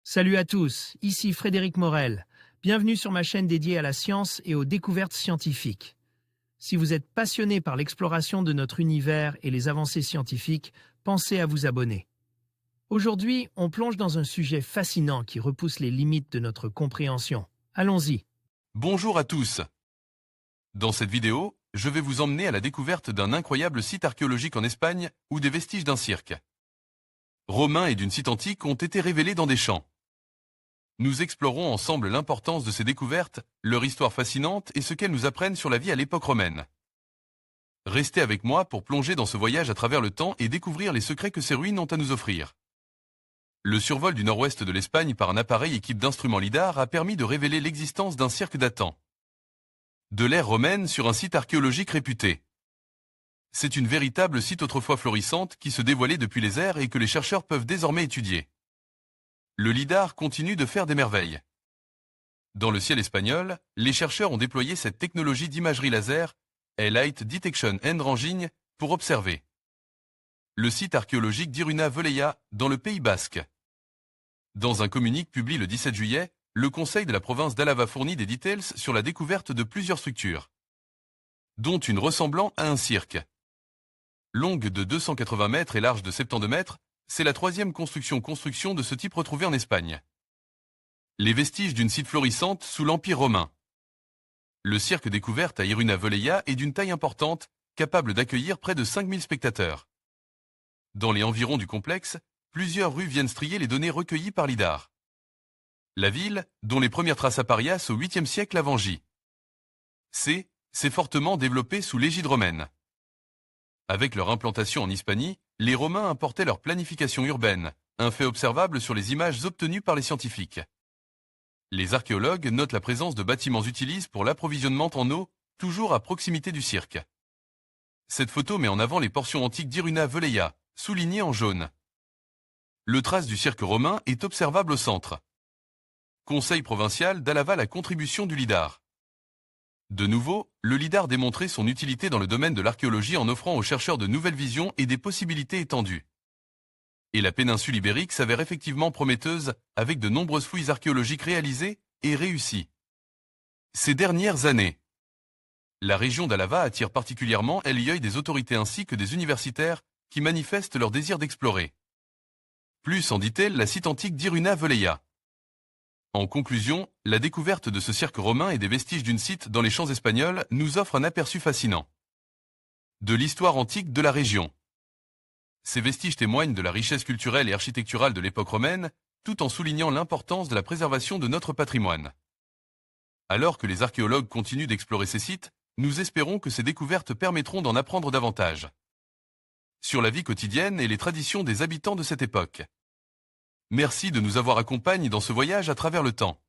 Salut à tous, ici Frédéric Morel. Bienvenue sur ma chaîne dédiée à la science et aux découvertes scientifiques. Si vous êtes passionné par l'exploration de notre univers et les avancées scientifiques, pensez à vous abonner. Aujourd'hui, on plonge dans un sujet fascinant qui repousse les limites de notre compréhension. Allons-y. Bonjour à tous. Dans cette vidéo, je vais vous emmener à la découverte d'un incroyable site archéologique en Espagne ou des vestiges d'un cirque romain et d'une site antique ont été révélés dans des champs. Nous explorons ensemble l'importance de ces découvertes, leur histoire fascinante et ce qu'elles nous apprennent sur la vie à l'époque romaine. Restez avec moi pour plonger dans ce voyage à travers le temps et découvrir les secrets que ces ruines ont à nous offrir. Le survol du nord-ouest de l'Espagne par un appareil équipe d'instruments lidar a permis de révéler l'existence d'un cirque datant de l'ère romaine sur un site archéologique réputé. C'est une véritable site autrefois florissante qui se dévoilait depuis les ères et que les chercheurs peuvent désormais étudier. Le lidar continue de faire des merveilles. Dans le ciel espagnol, les chercheurs ont déployé cette technologie d'imagerie laser, Light Detection and Ranging, pour observer le site archéologique d'Iruna Velleia, dans le Pays Basque. Dans un communiqué publié le 17 juillet, le conseil de la province d'Álava fournit des details sur la découverte de plusieurs structures, dont une ressemblant à un cirque. Longue de 280 mètres et large de 72 mètres, c'est la troisième construction de ce type retrouvée en Espagne. Les vestiges d'une site florissante sous l'Empire romain. Le cirque découvert à Iruna Velleia est d'une taille importante, capable d'accueillir près de 5000 spectateurs. Dans les environs du complexe, plusieurs rues viennent strier les données recueillies par lidar. La ville, dont les premières traces apparaissent au 8e siècle avant J. C, s'est fortement développée sous l'égide romaine. Avec leur implantation en Hispanie, les Romains importaient leur planification urbaine, un fait observable sur les images obtenues par les scientifiques. Les archéologues notent la présence de bâtiments utilisés pour l'approvisionnement en eau, toujours à proximité du cirque. Cette photo met en avant les portions antiques d'Iruna Velleia, soulignées en jaune. Le trace du cirque romain est observable au centre. Conseil provincial d'Álava la contribution du lidar. De nouveau, le lidar démontrait son utilité dans le domaine de l'archéologie en offrant aux chercheurs de nouvelles visions et des possibilités étendues. Et la péninsule ibérique s'avère effectivement prometteuse, avec de nombreuses fouilles archéologiques réalisées et réussies. Ces dernières années, la région d'Álava attire particulièrement l'œil des autorités ainsi que des universitaires qui manifestent leur désir d'explorer. Plus en dit-elle la site antique d'Iruna Velleia. En conclusion, la découverte de ce cirque romain et des vestiges d'une site dans les champs espagnols nous offre un aperçu fascinant de l'histoire antique de la région. Ces vestiges témoignent de la richesse culturelle et architecturale de l'époque romaine, tout en soulignant l'importance de la préservation de notre patrimoine. Alors que les archéologues continuent d'explorer ces sites, nous espérons que ces découvertes permettront d'en apprendre davantage sur la vie quotidienne et les traditions des habitants de cette époque. Merci de nous avoir accompagnés dans ce voyage à travers le temps.